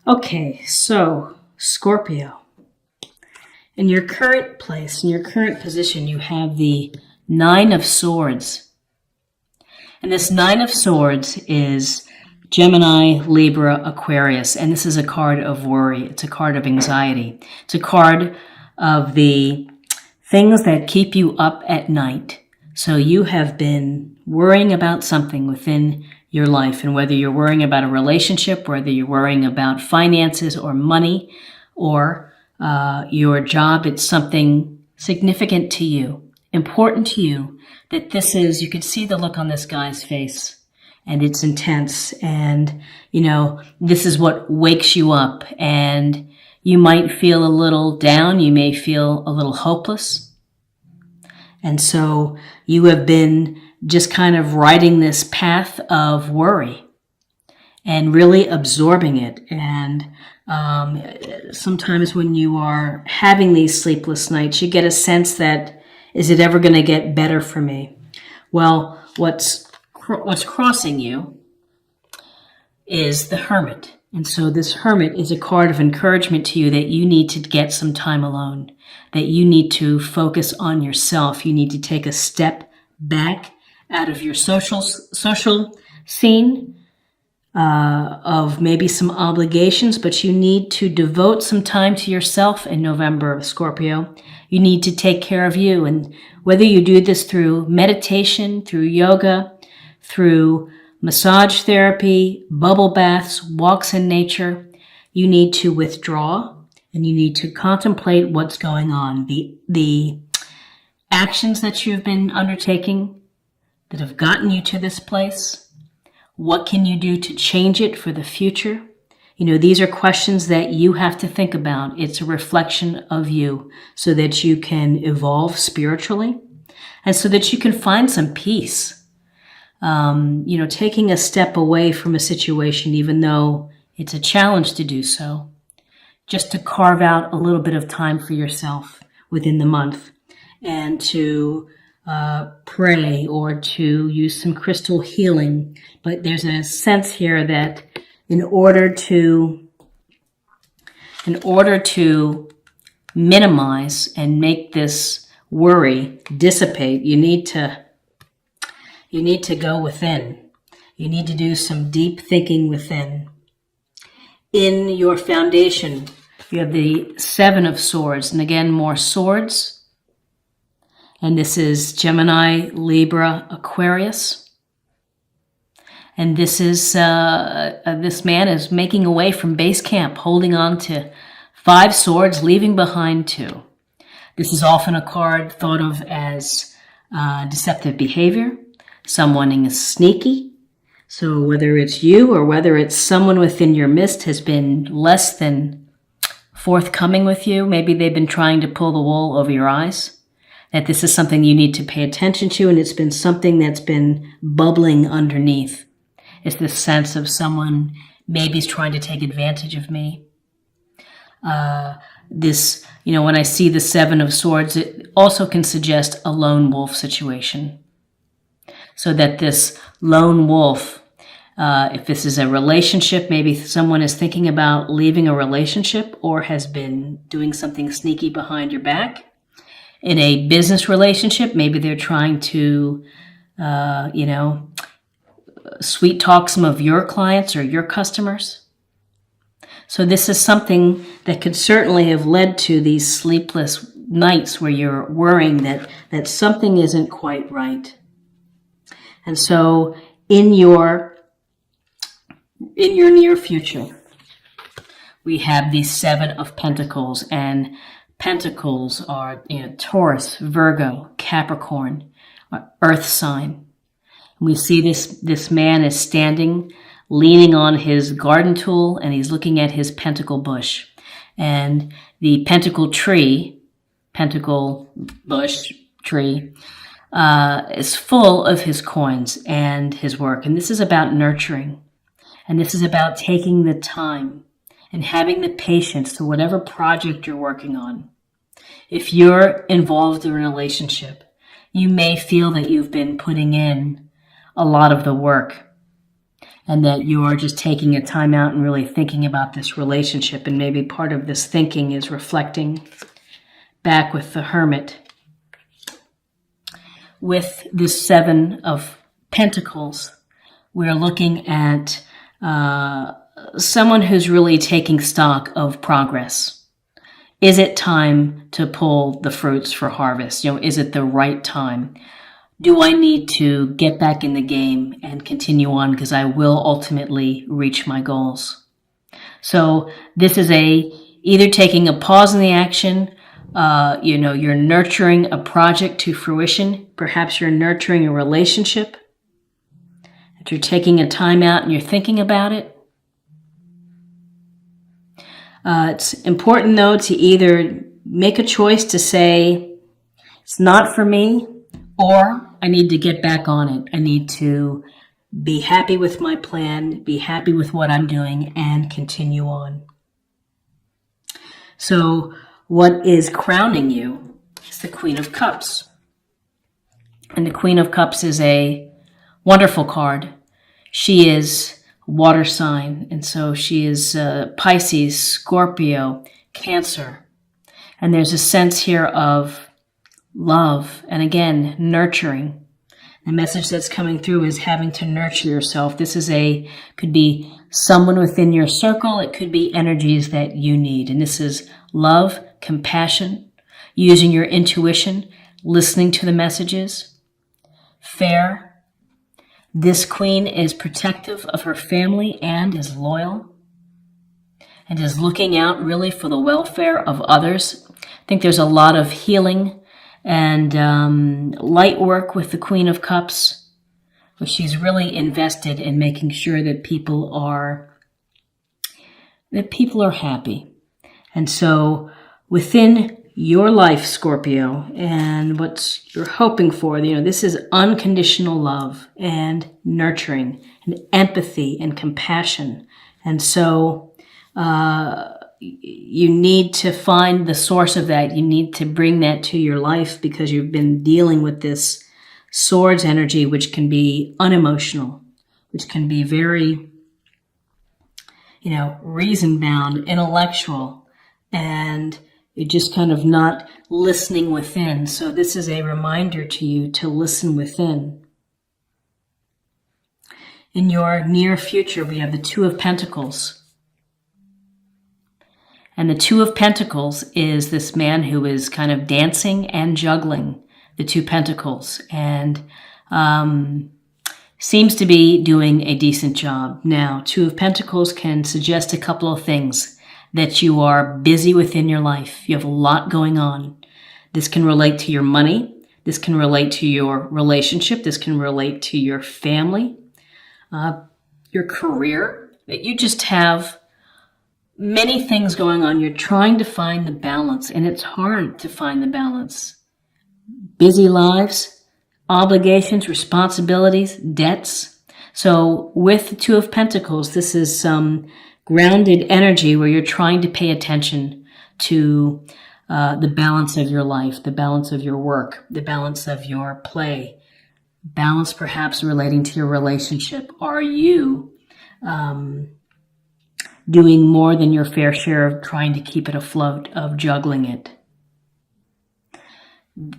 Okay, so Scorpio. In your current place, in your current position, you have the Nine of Swords. And this Nine of Swords is Gemini, Libra, Aquarius. And this is a card of worry. It's a card of anxiety. It's a card of the things that keep you up at night. So you have been worrying about something within your life, and whether you're worrying about a relationship, whether you're worrying about finances or money or your job, it's something significant to you, important to you, that this is, you can see the look on this guy's face, and it's intense, and, this is what wakes you up, and you might feel a little down, you may feel a little hopeless, and so you have been just kind of riding this path of worry and really absorbing it. And sometimes when you are having these sleepless nights, you get a sense that, is it ever going to get better for me? Well, what's crossing you is the Hermit. And so this Hermit is a card of encouragement to you that you need to get some time alone, that you need to focus on yourself. You need to take a step back out of your social scene of maybe some obligations, but you need to devote some time to yourself in November, Scorpio. You need to take care of you. And whether you do this through meditation, through yoga, through massage therapy, bubble baths, walks in nature, you need to withdraw and you need to contemplate what's going on. The actions that you've been undertaking that have gotten you to this place. What can you do to change it for the future? These are questions that you have to think about. It's a reflection of you so that you can evolve spiritually and so that you can find some peace. Taking a step away from a situation, even though it's a challenge to do so, just to carve out a little bit of time for yourself within the month and to pray or to use some crystal healing. But there's a sense here that in order to minimize and make this worry dissipate, you need to go within. You need to do some deep thinking within. In your foundation, you have the Seven of Swords, and again, more swords. And this is Gemini, Libra, Aquarius. And this is, this man is making away from base camp, holding on to 5 swords, leaving behind 2. This is often a card thought of as deceptive behavior. Someone is sneaky. So whether it's you or whether it's someone within your midst has been less than forthcoming with you, maybe they've been trying to pull the wool over your eyes, that this is something you need to pay attention to, and it's been something that's been bubbling underneath. It's this sense of someone maybe is trying to take advantage of me. When I see the Seven of Swords, it also can suggest a lone wolf situation. So that this lone wolf, if this is a relationship, maybe someone is thinking about leaving a relationship or has been doing something sneaky behind your back. In a business relationship, maybe they're trying to, sweet talk some of your clients or your customers. So this is something that could certainly have led to these sleepless nights where you're worrying that something isn't quite right. And so in your near future, we have the Seven of Pentacles, and Pentacles are, Taurus, Virgo, Capricorn, earth sign. We see this man is standing, leaning on his garden tool, and he's looking at his pentacle bush. And the pentacle bush tree, is full of his coins and his work. And this is about nurturing. And this is about taking the time and having the patience to whatever project you're working on. If you're involved in a relationship, you may feel that you've been putting in a lot of the work. and that you are just taking a time out and really thinking about this relationship. And maybe part of this thinking is reflecting back with the Hermit. With this Seven of Pentacles, we're looking at someone who's really taking stock of progress. Is it time to pull the fruits for harvest? Is it the right time? Do I need to get back in the game and continue on because I will ultimately reach my goals? So this is either taking a pause in the action. You're nurturing a project to fruition. Perhaps you're nurturing a relationship. If you're taking a time out and you're thinking about it. It's important, though, to either make a choice to say, it's not for me, or I need to get back on it. I need to be happy with my plan, be happy with what I'm doing, and continue on. So what is crowning you is the Queen of Cups. And the Queen of Cups is a wonderful card. She is water sign, and so she is Pisces, Scorpio, Cancer. And there's a sense here of love and, again, nurturing. The message that's coming through is having to nurture yourself. This is could be someone within your circle. It could be energies that you need. And this is love, compassion, using your intuition, listening to the messages. Fair. This queen is protective of her family and is loyal and is looking out really for the welfare of others. I think there's a lot of healing and light work with the Queen of Cups, where she's really invested in making sure that people are happy. And so within your life, Scorpio, and what you're hoping for, this is unconditional love and nurturing and empathy and compassion. And so you need to find the source of that. You need to bring that to your life because you've been dealing with this swords energy, which can be unemotional, which can be very, reason-bound, intellectual, and you're just kind of not listening within. So this is a reminder to you to listen within. In your near future, we have the Two of Pentacles. And the Two of Pentacles is this man who is kind of dancing and juggling the Two Pentacles and seems to be doing a decent job. Now, Two of Pentacles can suggest a couple of things. That you are busy within your life. You have a lot going on. This can relate to your money. This can relate to your relationship. This can relate to your family, your career. That you just have many things going on. You're trying to find the balance, and it's hard to find the balance. Busy lives, obligations, responsibilities, debts. So with the Two of Pentacles, this is some grounded energy where you're trying to pay attention to the balance of your life, the balance of your work, the balance of your play, balance perhaps relating to your relationship. Are you doing more than your fair share of trying to keep it afloat, of juggling it?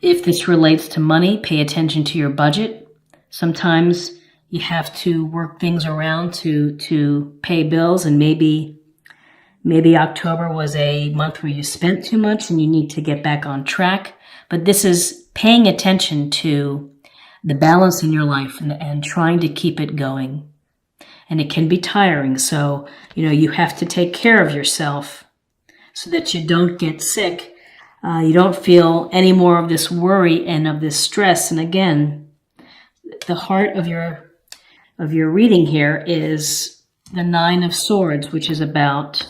If this relates to money, pay attention to your budget. Sometimes you have to work things around to pay bills, and maybe October was a month where you spent too much and you need to get back on track. But this is paying attention to the balance in your life and trying to keep it going. And it can be tiring. So, you have to take care of yourself so that you don't get sick. You don't feel any more of this worry and of this stress. And again, the heart of your reading here is the Nine of Swords, which is about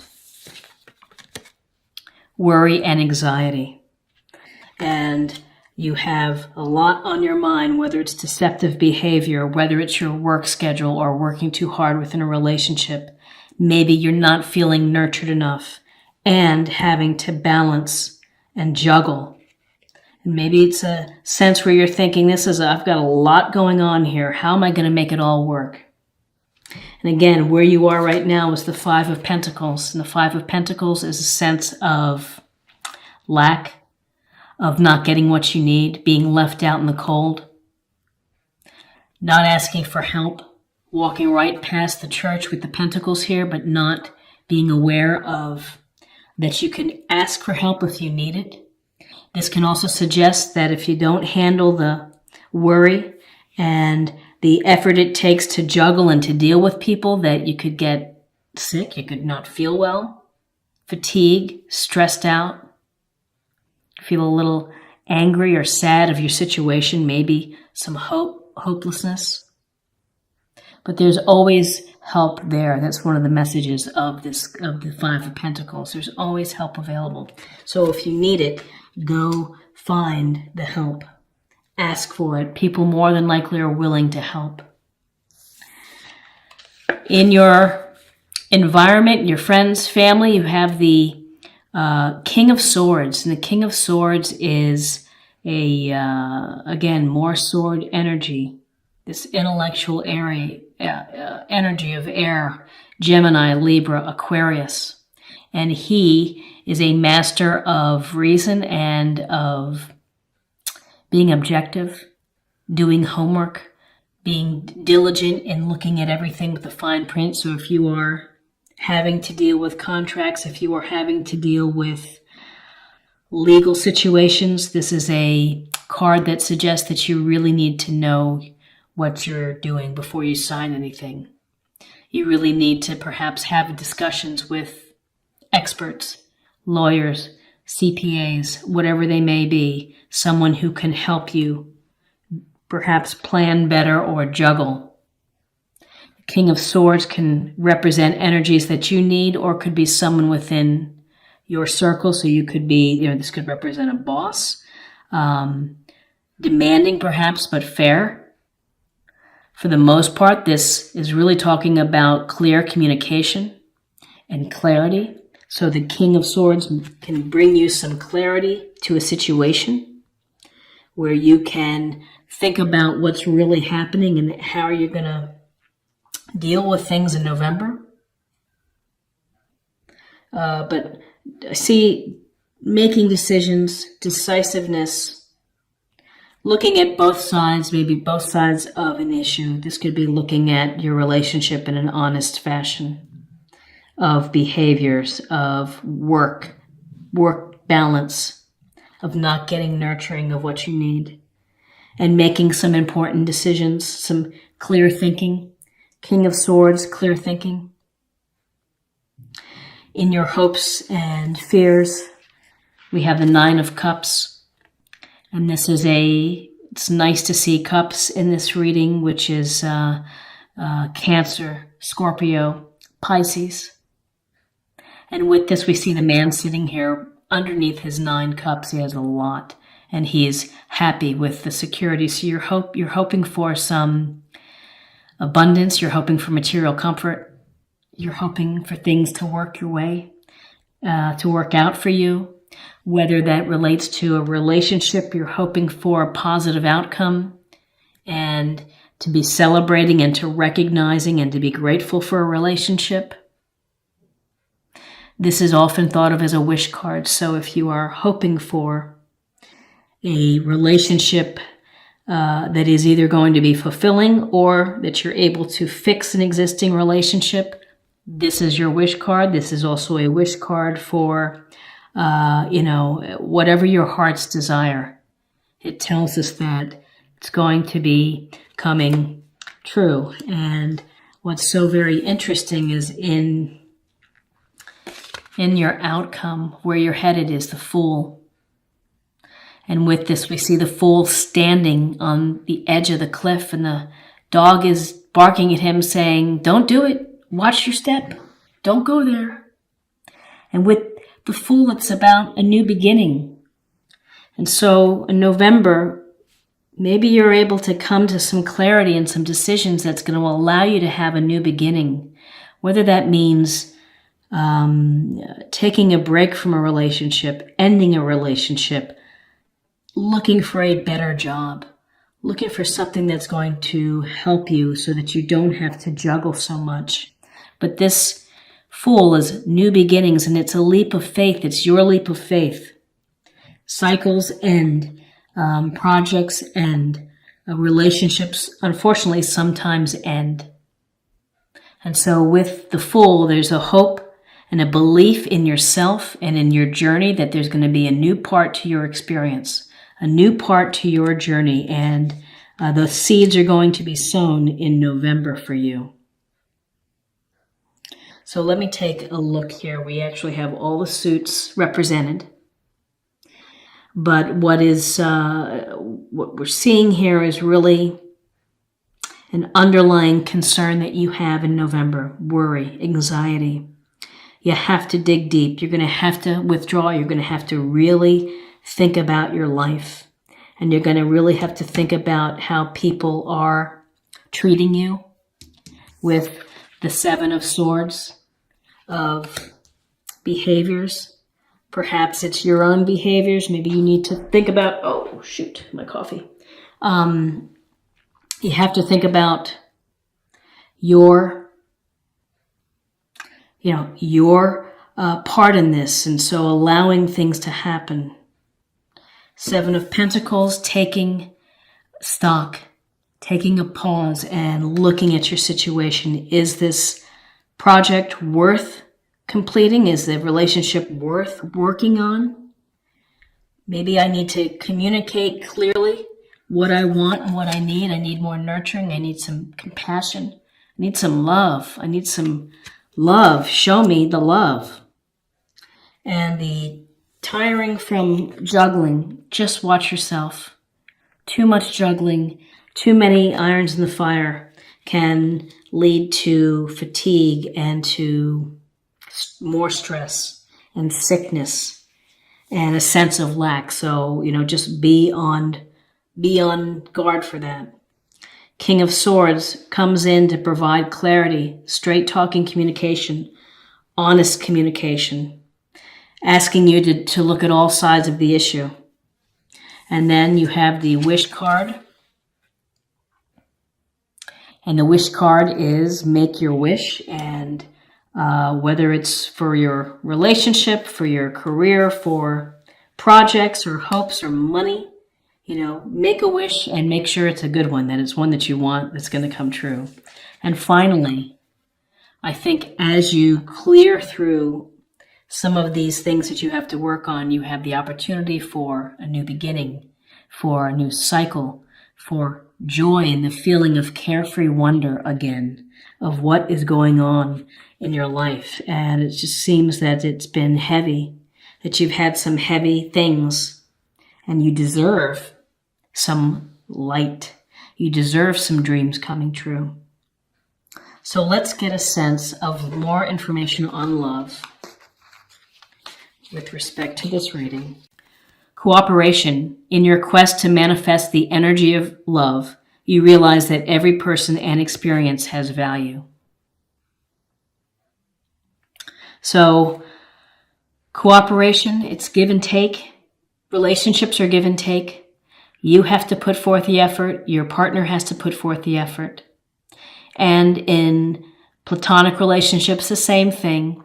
worry and anxiety. And you have a lot on your mind, whether it's deceptive behavior, whether it's your work schedule or working too hard within a relationship. Maybe you're not feeling nurtured enough and having to balance and juggle. And maybe it's a sense where you're thinking, I've got a lot going on here. How am I going to make it all work? And again, where you are right now is the Five of Pentacles. And the Five of Pentacles is a sense of lack, of not getting what you need, being left out in the cold, not asking for help, walking right past the church with the pentacles here, but not being aware of that you can ask for help if you need it. This can also suggest that if you don't handle the worry and the effort it takes to juggle and to deal with people, that you could get sick, you could not feel well, fatigue, stressed out, feel a little angry or sad of your situation, maybe some hopelessness. But there's always help there. That's one of the messages of the Five of Pentacles. There's always help available. So if you need it, go find the help. Ask for it. People more than likely are willing to help. In your environment, your friends, family, you have the King of Swords. And the King of Swords is again, more sword energy. This intellectual energy of air, Gemini, Libra, Aquarius. And he is a master of reason and of being objective, doing homework, being diligent in looking at everything with the fine print. So if you are having to deal with contracts, if you are having to deal with legal situations, this is a card that suggests that you really need to know what you're doing before you sign anything. You really need to perhaps have discussions with experts, lawyers, CPAs, whatever they may be, someone who can help you perhaps plan better or juggle. The King of Swords can represent energies that you need, or could be someone within your circle. So you could be, this could represent a boss, demanding perhaps, but fair. For the most part, this is really talking about clear communication and clarity. So the King of Swords can bring you some clarity to a situation where you can think about what's really happening and how you're going to deal with things in November. But I see making decisions, decisiveness, looking at both sides, maybe both sides of an issue. This could be looking at your relationship in an honest fashion, of behaviors, of work balance, of not getting nurturing of what you need, and making some important decisions, some clear thinking. King of Swords, clear thinking. In your hopes and fears, we have the Nine of Cups. And this is it's nice to see cups in this reading, which is Cancer, Scorpio, Pisces. And with this, we see the man sitting here underneath his 9 cups. He has a lot, and he's happy with the security. So you're hoping for some abundance. You're hoping for material comfort. You're hoping for things to work your way, to work out for you. Whether that relates to a relationship, you're hoping for a positive outcome, and to be celebrating and to recognizing and to be grateful for a relationship. This is often thought of as a wish card. So if you are hoping for a relationship that is either going to be fulfilling or that you're able to fix an existing relationship, this is your wish card. This is also a wish card for whatever your heart's desire. It tells us that it's going to be coming true. And what's so very interesting is in your outcome, where you're headed is the Fool. And with this, we see the Fool standing on the edge of the cliff, and the dog is barking at him saying, "Don't do it. Watch your step. Don't go there." And with the Fool, it's about a new beginning. And so in November, maybe you're able to come to some clarity and some decisions that's going to allow you to have a new beginning. Whether that means taking a break from a relationship, ending a relationship, looking for a better job, looking for something that's going to help you so that you don't have to juggle so much. But this Fool is new beginnings, and it's a leap of faith. It's your leap of faith. Cycles end, projects end, relationships, unfortunately, sometimes end. And so with the Fool, there's a hope and a belief in yourself and in your journey that there's going to be a new part to your experience, a new part to your journey, and the seeds are going to be sown in November for you. So let me take a look here. We actually have all the suits represented. But what we're seeing here is really an underlying concern that you have in November: worry, anxiety. You have to dig deep. You're going to have to withdraw. You're going to have to really think about your life. And you're going to really have to think about how people are treating you with the Seven of Swords, of behaviors. Perhaps it's your own behaviors. Maybe you need to think about, oh, shoot, my coffee. You have to think about your part in this, and so allowing things to happen. Seven of Pentacles, taking stock, taking a pause and looking at your situation. Is this project worth completing? Is the relationship worth working on? Maybe I need to communicate clearly what I want and what I need. I need more nurturing. I need some compassion. I need some love. I need some love. Show me the love. And the tiring from juggling. Just watch yourself. Too much juggling, too many irons in the fire can lead to fatigue and to more stress and sickness and a sense of lack. So, just be on guard for that. King of Swords comes in to provide clarity, straight talking communication, honest communication, asking you to look at all sides of the issue. And then you have the Wish card. And the Wish card is make your wish. And whether it's for your relationship, for your career, for projects or hopes or money, make a wish and make sure it's a good one, that it's one that you want, that's going to come true. And finally, I think as you clear through some of these things that you have to work on, you have the opportunity for a new beginning, for a new cycle, for joy and the feeling of carefree wonder again of what is going on in your life. And it just seems that it's been heavy, that you've had some heavy things, and you deserve some light. You deserve some dreams coming true. So let's get a sense of more information on love with respect to this reading. Cooperation. In your quest to manifest the energy of love, you realize that every person and experience has value. So, cooperation, it's give and take. Relationships are give and take. You have to put forth the effort. Your partner has to put forth the effort. And in platonic relationships, the same thing.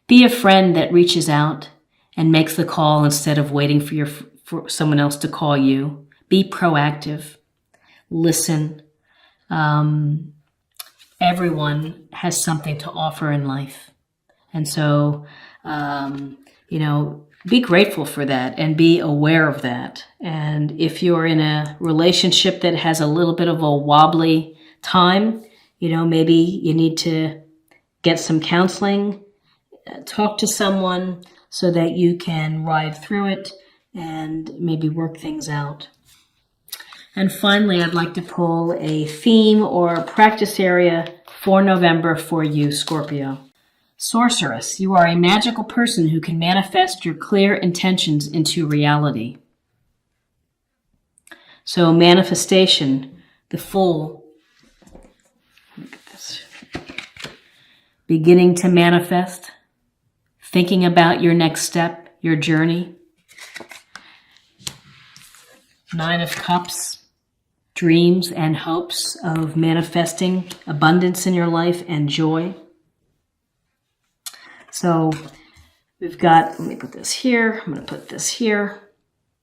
Be a friend that reaches out and makes the call instead of waiting for someone else to call you. Be proactive. Listen. Everyone has something to offer in life. And so, be grateful for that and be aware of that. And if you're in a relationship that has a little bit of a wobbly time, maybe you need to get some counseling, talk to someone so that you can ride through it and maybe work things out. And finally, I'd like to pull a theme or a practice area for November for you, Scorpio. Sorceress, you are a magical person who can manifest your clear intentions into reality. So manifestation, the Fool. Look at this. Beginning to manifest, thinking about your next step, your journey. Nine of Cups, dreams and hopes of manifesting abundance in your life and joy. So we've got, let me put this here. I'm going to put this here.